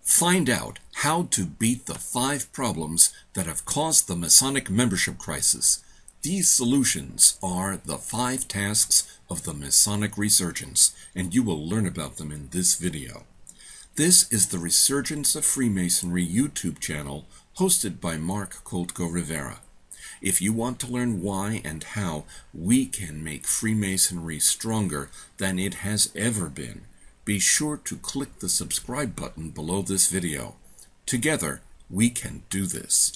Find out how to beat the 5 problems that have caused the Masonic membership crisis. These solutions are the 5 tasks of the Masonic Resurgence, and you will learn about them in this video. This is the Resurgence of Freemasonry YouTube channel hosted by Koltko-Rivera. If you want to learn why and how we can make Freemasonry stronger than it has ever been, be sure to click the subscribe button below this video. Together, we can do this.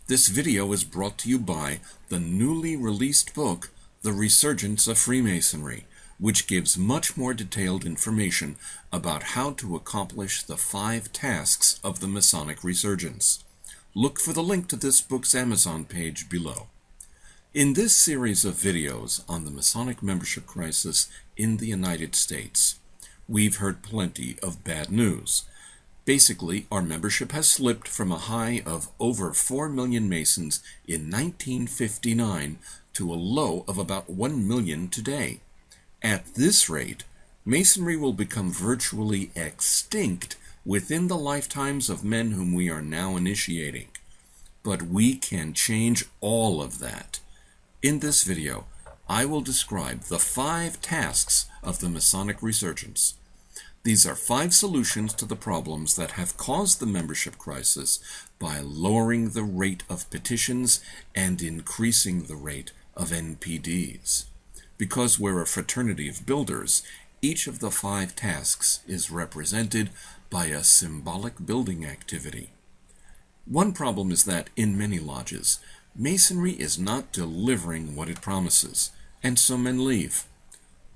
This video is brought to you by the newly released book, The Resurgence of Freemasonry, which gives much more detailed information about how to accomplish the 5 tasks of the Masonic Resurgence. Look for the link to this book's Amazon page below. In this series of videos on the Masonic membership crisis in the United States, we've heard plenty of bad news. Basically, our membership has slipped from a high of over 4 million Masons in 1959 to a low of about 1 million today. At this rate, Masonry will become virtually extinct within the lifetimes of men whom we are now initiating. But we can change all of that. In this video, I will describe the 5 tasks of the Masonic Resurgence. These are 5 solutions to the problems that have caused the membership crisis by lowering the rate of petitions and increasing the rate of NPDs. Because we're a fraternity of builders, each of the 5 tasks is represented by a symbolic building activity. One problem is that in many lodges, Masonry is not delivering what it promises, and so men leave.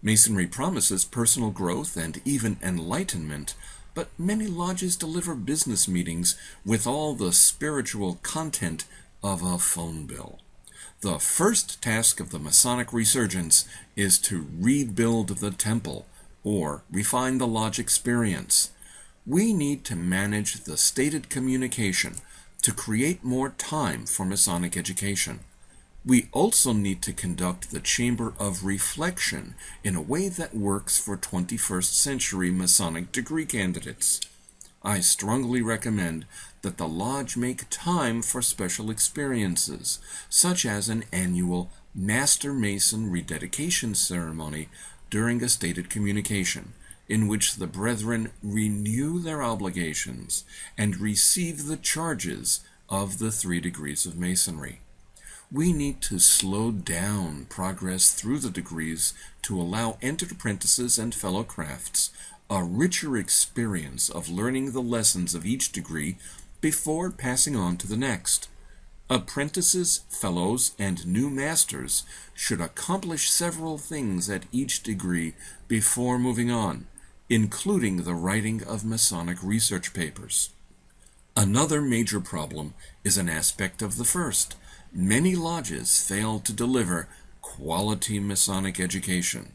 Masonry promises personal growth and even enlightenment, but many lodges deliver business meetings with all the spiritual content of a phone bill. The first task of the Masonic Resurgence is to rebuild the temple, or refine the lodge experience. We need to manage the stated communication to create more time for Masonic education. We also need to conduct the Chamber of Reflection in a way that works for 21st century Masonic degree candidates. I strongly recommend that the lodge make time for special experiences, such as an annual Master Mason rededication ceremony during a stated communication, in which the brethren renew their obligations and receive the charges of the 3 degrees of Masonry. We need to slow down progress through the degrees to allow entered apprentices and fellow crafts a richer experience of learning the lessons of each degree before passing on to the next. Apprentices, fellows, and new masters should accomplish several things at each degree before moving on, including the writing of Masonic research papers. Another major problem is an aspect of the first. Many lodges fail to deliver quality Masonic education.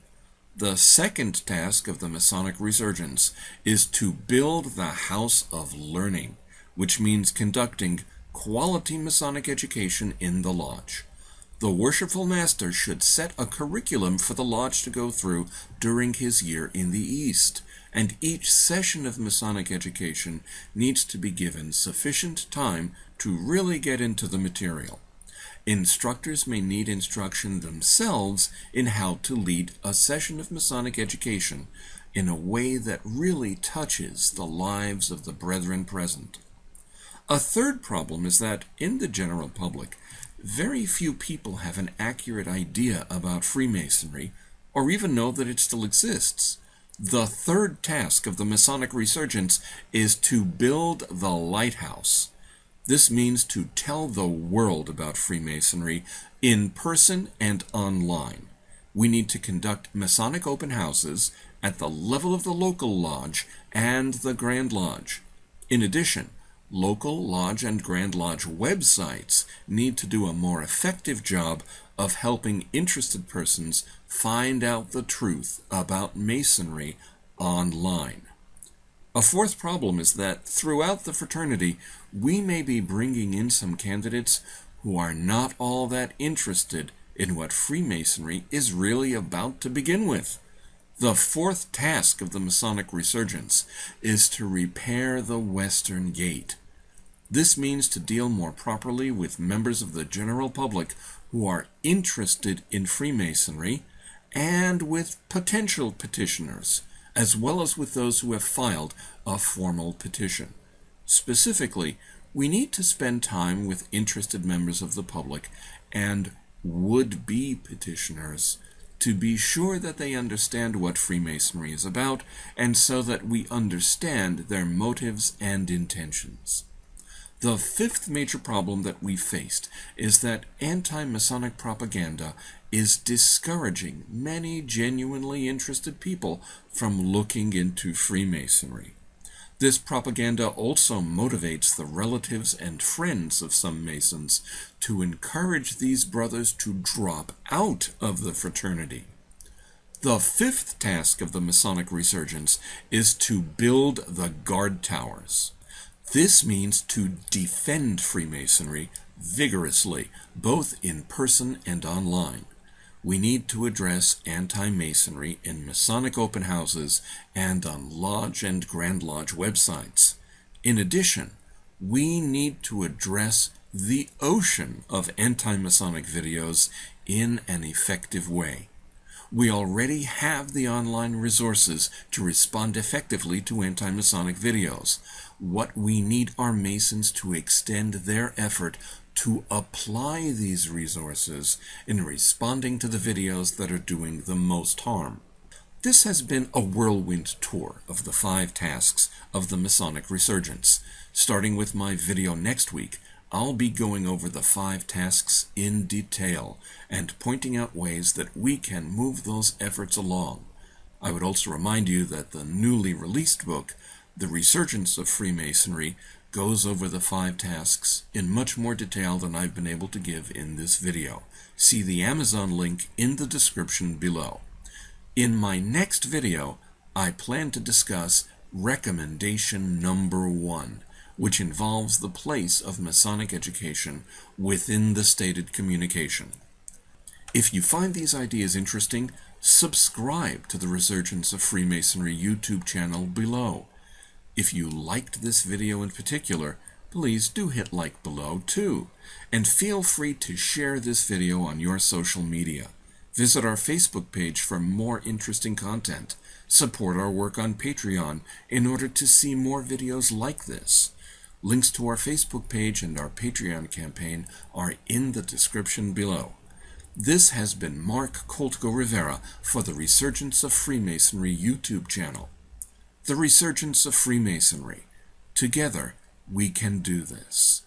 The second task of the Masonic Resurgence is to build the house of learning, which means conducting quality Masonic education in the lodge. The worshipful master should set a curriculum for the lodge to go through during his year in the East, and each session of Masonic education needs to be given sufficient time to really get into the material. Instructors may need instruction themselves in how to lead a session of Masonic education in a way that really touches the lives of the brethren present. A third problem is that in the general public, very few people have an accurate idea about Freemasonry or even know that it still exists. The third task of the Masonic Resurgence is to build the Lighthouse. This means to tell the world about Freemasonry in person and online. We need to conduct Masonic open houses at the level of the local lodge and the Grand Lodge. In addition, local lodge and Grand Lodge websites need to do a more effective job of helping interested persons find out the truth about Masonry online. A fourth problem is that throughout the fraternity, we may be bringing in some candidates who are not all that interested in what Freemasonry is really about to begin with. The fourth task of the Masonic Resurgence is to repair the Western Gate. This means to deal more properly with members of the general public who are interested in Freemasonry and with potential petitioners, as well as with those who have filed a formal petition. Specifically, we need to spend time with interested members of the public and would-be petitioners to be sure that they understand what Freemasonry is about, and so that we understand their motives and intentions. The fifth major problem that we faced is that anti-Masonic propaganda is discouraging many genuinely interested people from looking into Freemasonry. This propaganda also motivates the relatives and friends of some Masons to encourage these brothers to drop out of the fraternity. The fifth task of the Masonic Resurgence is to build the guard towers. This means to defend Freemasonry vigorously, both in person and online. We need to address anti-Masonry in Masonic open houses and on Lodge and Grand Lodge websites. In addition, we need to address the ocean of anti-Masonic videos in an effective way. We already have the online resources to respond effectively to anti-Masonic videos. What we need are Masons to extend their effort to apply these resources in responding to the videos that are doing the most harm. This has been a whirlwind tour of the 5 tasks of the Masonic Resurgence. Starting with my video next week, I'll be going over the 5 tasks in detail and pointing out ways that we can move those efforts along. I would also remind you that the newly released book, The Resurgence of Freemasonry, goes over the 5 tasks in much more detail than I've been able to give in this video. See the Amazon link in the description below. In my next video, I plan to discuss recommendation number 1, which involves the place of Masonic education within the stated communication. If you find these ideas interesting, subscribe to the Resurgence of Freemasonry YouTube channel below. If you liked this video in particular, please do hit like below too, and feel free to share this video on your social media. Visit our Facebook page for more interesting content. Support our work on Patreon in order to see more videos like this. Links to our Facebook page and our Patreon campaign are in the description below. This has been Mark Koltko-Rivera for the Resurgence of Freemasonry YouTube channel. The Resurgence of Freemasonry. Together, we can do this.